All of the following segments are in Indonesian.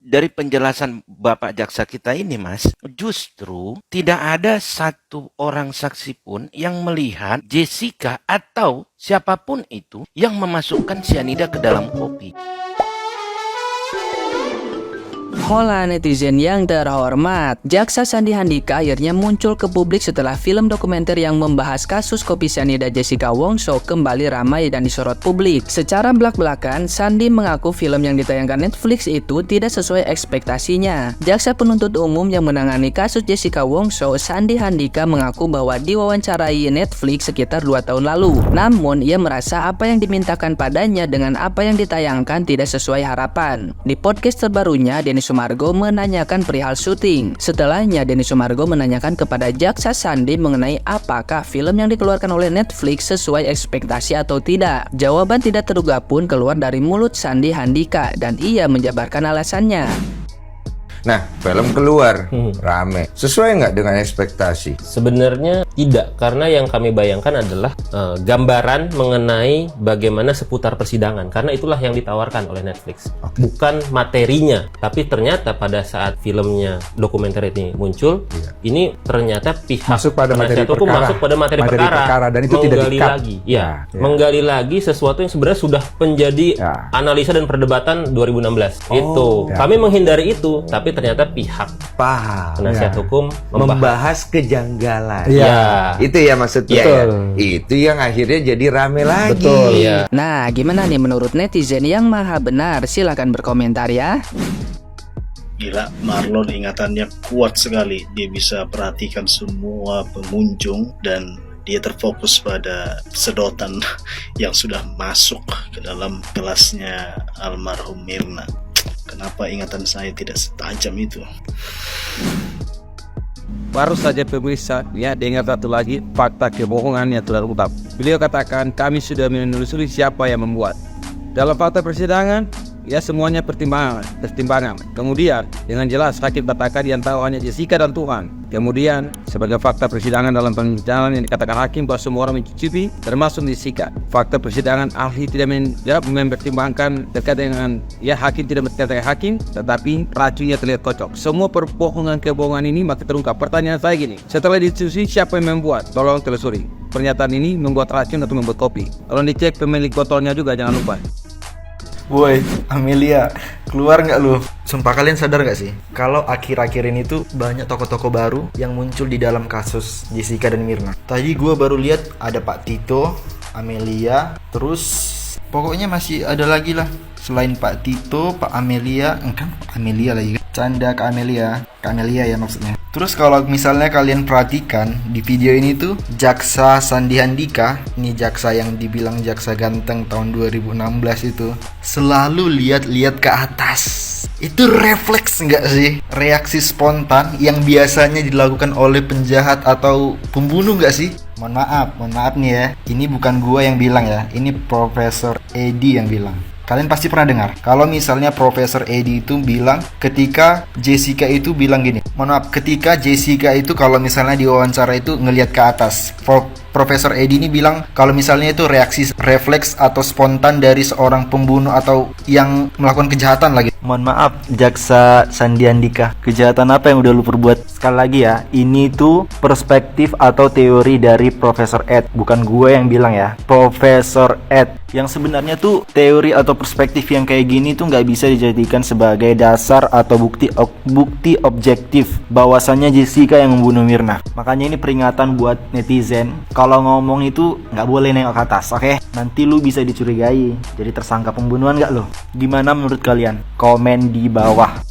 dari penjelasan Bapak Jaksa kita ini, Mas, justru tidak ada satu orang saksi pun yang melihat Jessica atau siapapun itu yang memasukkan sianida ke dalam kopi. Hola netizen yang terhormat, Jaksa Sandi Handika akhirnya muncul ke publik setelah film dokumenter yang membahas kasus kopi sianida Jessica Wongso kembali ramai dan disorot publik. Secara belak-belakan, Sandi mengaku film yang ditayangkan Netflix itu tidak sesuai ekspektasinya. Jaksa penuntut umum yang menangani kasus Jessica Wongso, Sandi Handika, mengaku bahwa diwawancarai Netflix sekitar 2 tahun lalu. Namun, ia merasa apa yang dimintakan padanya dengan apa yang ditayangkan tidak sesuai harapan. Di podcast terbarunya, Denny Sumargo menanyakan perihal syuting. Setelahnya, Denny Sumargo menanyakan kepada Jaksa Sandi mengenai apakah film yang dikeluarkan oleh Netflix sesuai ekspektasi atau tidak. Jawaban tidak terduga pun keluar dari mulut Sandi Handika dan ia menjabarkan alasannya. Nah, film keluar rame, sesuai nggak dengan ekspektasi? Sebenarnya tidak, karena yang kami bayangkan adalah gambaran mengenai bagaimana seputar persidangan, karena itulah yang ditawarkan oleh Netflix, bukan materinya. Tapi ternyata pada saat filmnya dokumenter ini muncul, ini ternyata pihak masuk pada materi penasihat hukum perkara. masuk pada materi perkara dan itu tidak menggali di-cut. lagi, menggali lagi sesuatu yang sebenarnya sudah menjadi analisa dan perdebatan 2016. Kami menghindari itu, tapi ternyata pihak penasihat hukum membahas kejanggalan. Itu ya maksudnya. Betul. Itu yang akhirnya jadi rame lagi. betul ya. Nah, gimana nih menurut netizen yang maha benar? Silahkan berkomentar ya. Gila, Marlon ingatannya kuat sekali. Dia bisa perhatikan semua pengunjung dan dia terfokus pada sedotan yang sudah masuk ke dalam kelasnya almarhum Mirna. Kenapa ingatan saya tidak setajam itu? Baru saja pemirsa, dengar satu lagi fakta kebohongan yang telah terungkap. Beliau katakan kami sudah menelusuri siapa yang membuat. Dalam fakta persidangan, semuanya pertimbangan. Kemudian dengan jelas hakim katakan yang tahu hanya Jessica dan Tuhan. Kemudian sebagai fakta persidangan dalam persidangan yang dikatakan hakim bahwa semua orang mencicipi termasuk Jessica. Fakta persidangan ahli tidak mempertimbangkan terkait dengan hakim tidak mempertimbangkan hakim, tetapi racunnya terlihat kocok. Semua kebohongan ini maka terungkap. Pertanyaan saya gini, setelah ditelusuri siapa yang membuat? Tolong telusuri. Pernyataan ini membuat racun atau membuat kopi. Tolong dicek pemilik botolnya juga, jangan lupa. Woi, Amelia, keluar nggak lu? Sumpah, kalian sadar nggak sih? Kalau akhir-akhir ini tuh banyak tokoh-tokoh baru yang muncul di dalam kasus Jessica dan Mirna. Tadi gue baru lihat ada Pak Tito, Amelia, terus pokoknya masih ada lagi lah. Selain Pak Tito, Pak Amelia, Pak Amelia lagi kan? Canda Kak Amelia ya maksudnya. Terus kalau misalnya kalian perhatikan di video ini tuh Jaksa Sandi Handika, ini jaksa yang dibilang jaksa ganteng tahun 2016 itu, selalu lihat-lihat ke atas. Itu refleks nggak sih? Reaksi spontan yang biasanya dilakukan oleh penjahat atau pembunuh nggak sih? Mohon maaf nih ya. Ini bukan gua yang bilang ya. Ini Profesor Edi yang bilang. Kalian pasti pernah dengar kalau misalnya Profesor Edi itu bilang ketika Jessica itu bilang gini. Ketika Jessica itu kalau misalnya diwawancara itu ngelihat ke atas. Profesor Edi ini bilang kalau misalnya itu reaksi refleks atau spontan dari seorang pembunuh atau yang melakukan kejahatan lagi. Mohon maaf, Jaksa Sandi Handika, kejahatan apa yang udah lu perbuat? Sekali lagi ya, ini tuh perspektif atau teori dari Profesor Ed, bukan gue yang bilang ya. Profesor Ed, yang sebenarnya tuh teori atau perspektif yang kayak gini tuh nggak bisa dijadikan sebagai dasar atau bukti objektif bahwasannya Jessica yang membunuh Mirna. Makanya ini peringatan buat netizen, kalau ngomong itu nggak boleh nengok ke atas, oke? Nanti lu bisa dicurigai jadi tersangka pembunuhan nggak lo? Gimana menurut kalian? Komen di bawah.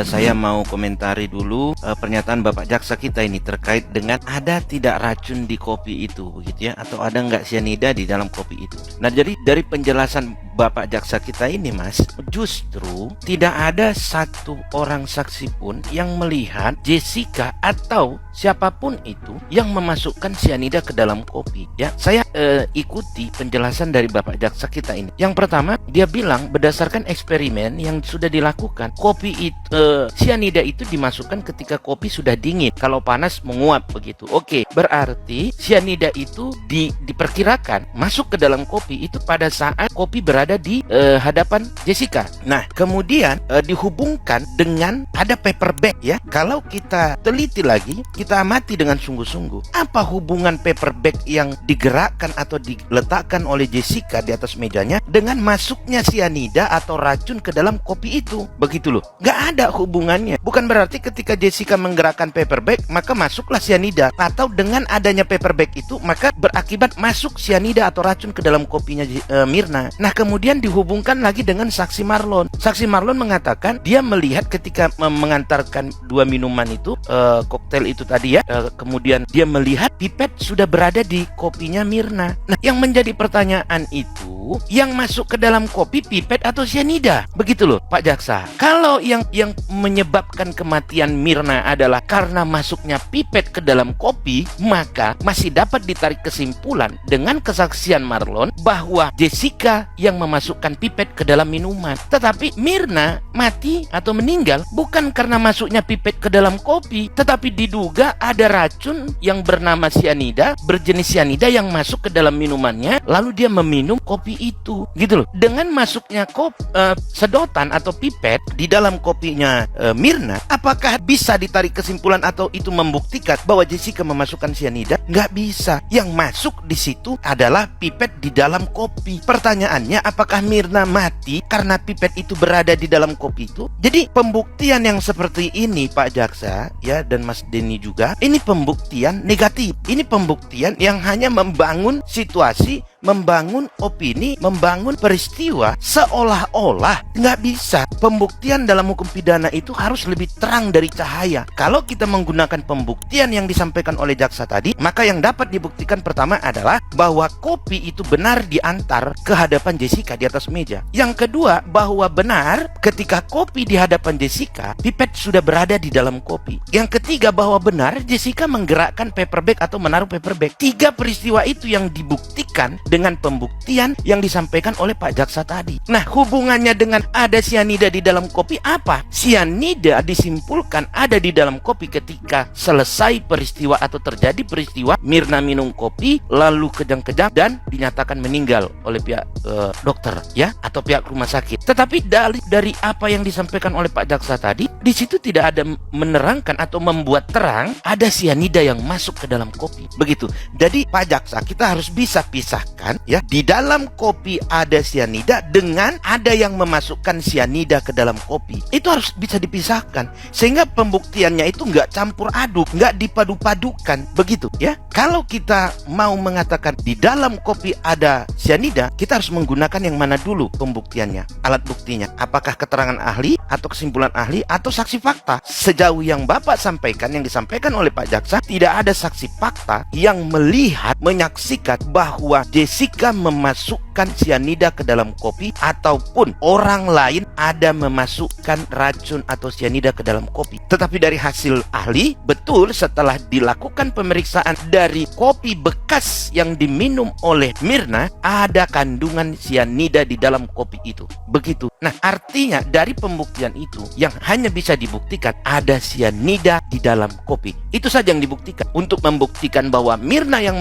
Saya mau komentari dulu pernyataan Bapak Jaksa kita ini terkait dengan ada tidak racun di kopi itu, begitu ya, atau ada nggak sianida di dalam kopi itu. Nah, jadi dari penjelasan Bapak Jaksa kita ini, Mas, justru tidak ada satu orang saksi pun yang melihat Jessica atau siapapun itu yang memasukkan sianida ke dalam kopi. Ya, saya ikuti penjelasan dari Bapak Jaksa kita ini. Yang pertama, dia bilang berdasarkan eksperimen yang sudah dilakukan, kopi itu sianida itu dimasukkan ketika kopi sudah dingin. Kalau panas menguap begitu. Oke, berarti sianida itu diperkirakan masuk ke dalam kopi itu pada saat kopi berada berada di hadapan Jessica. Nah, kemudian dihubungkan dengan ada paper bag ya. Kalau kita teliti lagi, kita amati dengan sungguh-sungguh, apa hubungan paper bag yang digerakkan atau diletakkan oleh Jessica di atas mejanya dengan masuknya sianida atau racun ke dalam kopi itu? Begitu loh. Nggak ada hubungannya. Bukan berarti ketika Jessica menggerakkan paper bag maka masuklah sianida, atau dengan adanya paper bag itu maka berakibat masuk sianida atau racun ke dalam kopinya Mirna. Nah, kemudian dihubungkan lagi dengan saksi Marlon. Saksi Marlon mengatakan dia melihat ketika mengantarkan 2 minuman itu, koktail itu tadi ya, kemudian dia melihat pipet sudah berada di kopinya Mirna. Nah, yang menjadi pertanyaan itu, yang masuk ke dalam kopi pipet atau sianida? Begitu loh Pak Jaksa. Kalau yang menyebabkan kematian Mirna adalah karena masuknya pipet ke dalam kopi, maka masih dapat ditarik kesimpulan dengan kesaksian Marlon bahwa Jessica yang memasukkan pipet ke dalam minuman. Tetapi Mirna mati atau meninggal bukan karena masuknya pipet ke dalam kopi, tetapi diduga ada racun yang bernama sianida, berjenis sianida yang masuk ke dalam minumannya, lalu dia meminum kopi itu, gitu loh. Dengan masuknya sedotan atau pipet di dalam kopinya Mirna, apakah bisa ditarik kesimpulan atau itu membuktikan bahwa Jessica memasukkan sianida? Nggak bisa. Yang masuk di situ adalah pipet di dalam kopi. Pertanyaannya, apakah Mirna mati karena pipet itu berada di dalam kopi itu? Jadi pembuktian yang seperti ini Pak Jaksa ya, dan Mas Denny juga, ini pembuktian negatif. Ini pembuktian yang hanya membangun situasi, membangun opini, membangun peristiwa seolah-olah nggak bisa. Pembuktian dalam hukum pidana itu harus lebih terang dari cahaya. Kalau kita menggunakan pembuktian yang disampaikan oleh jaksa tadi, maka yang dapat dibuktikan pertama adalah bahwa kopi itu benar diantar ke hadapan Jessica di atas meja. Yang kedua, bahwa benar ketika kopi di hadapan Jessica, pipet sudah berada di dalam kopi. Yang ketiga, bahwa benar Jessica menggerakkan paper bag atau menaruh paper bag. 3 peristiwa itu yang dibuktikan dengan pembuktian yang disampaikan oleh Pak Jaksa tadi. Nah, hubungannya dengan ada sianida di dalam kopi apa? Sianida disimpulkan ada di dalam kopi ketika selesai peristiwa atau terjadi peristiwa Mirna minum kopi lalu kejang-kejang dan dinyatakan meninggal oleh pihak dokter ya, atau pihak rumah sakit. Tetapi dari apa yang disampaikan oleh Pak Jaksa tadi, di situ tidak ada menerangkan atau membuat terang ada sianida yang masuk ke dalam kopi. Begitu. Jadi Pak Jaksa, kita harus bisa pisahkan ya, di dalam kopi ada sianida dengan ada yang memasukkan sianida ke dalam kopi. Itu harus bisa dipisahkan sehingga pembuktiannya itu nggak campur aduk, nggak dipadu-padukan. Begitu ya. Kalau kita mau mengatakan di dalam kopi ada sianida, kita harus menggunakan yang mana dulu pembuktiannya, alat buktinya. Apakah keterangan ahli atau kesimpulan ahli atau saksi fakta? Sejauh yang Bapak sampaikan, yang disampaikan oleh Pak Jaksa, tidak ada saksi fakta yang melihat, menyaksikan bahwa Jessica memasukkan sianida ke dalam kopi ataupun orang lain ada memasukkan racun atau sianida ke dalam kopi. Tetapi dari hasil ahli, betul setelah dilakukan pemeriksaan dari kopi bekas yang diminum oleh Mirna, ada kandungan sianida di dalam kopi itu. Begitu. Nah, artinya dari pembuktian itu yang hanya bisa dibuktikan ada sianida di dalam kopi. Itu saja yang dibuktikan. Untuk membuktikan bahwa Mirna yang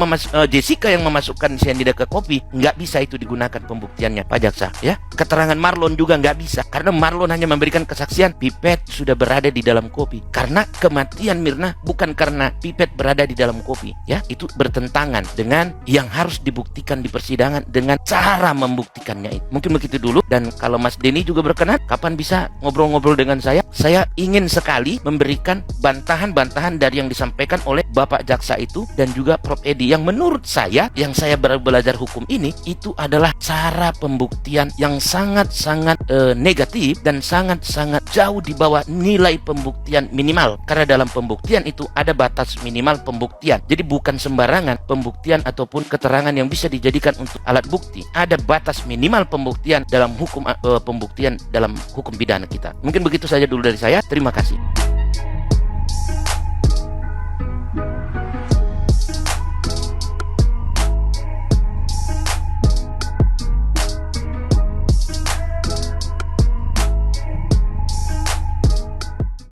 Jessica yang memasukkan sianida ke kopi, nggak bisa itu digunakan pembuktiannya Pak Jaksa ya. Keterangan Marlon juga nggak bisa, karena Marlon hanya memberikan kesaksian pipet sudah berada di dalam kopi. Karena kematian Mirna bukan karena pipet berada di dalam kopi ya. Itu bertentangan dengan yang harus dibuktikan di persidangan dengan cara membuktikannya itu. Mungkin begitu dulu. Dan kalau Mas Denny juga berkenan, kapan bisa ngobrol-ngobrol dengan saya? Saya ingin sekali memberikan bantahan-bantahan dari yang disampaikan oleh Bapak Jaksa itu dan juga Prof Edi, yang menurut saya, yang saya belajar hukum ini, itu adalah cara pembuktian yang sangat-sangat negatif dan sangat-sangat jauh di bawah nilai pembuktian minimal. Karena dalam pembuktian itu ada batas minimal pembuktian. Jadi bukan sembarangan pembuktian ataupun keterangan yang bisa dijadikan untuk alat bukti. Ada batas minimal pembuktian dalam hukum pembuktian dalam hukum pidana kita. Mungkin begitu saja dulu dari saya. Terima kasih.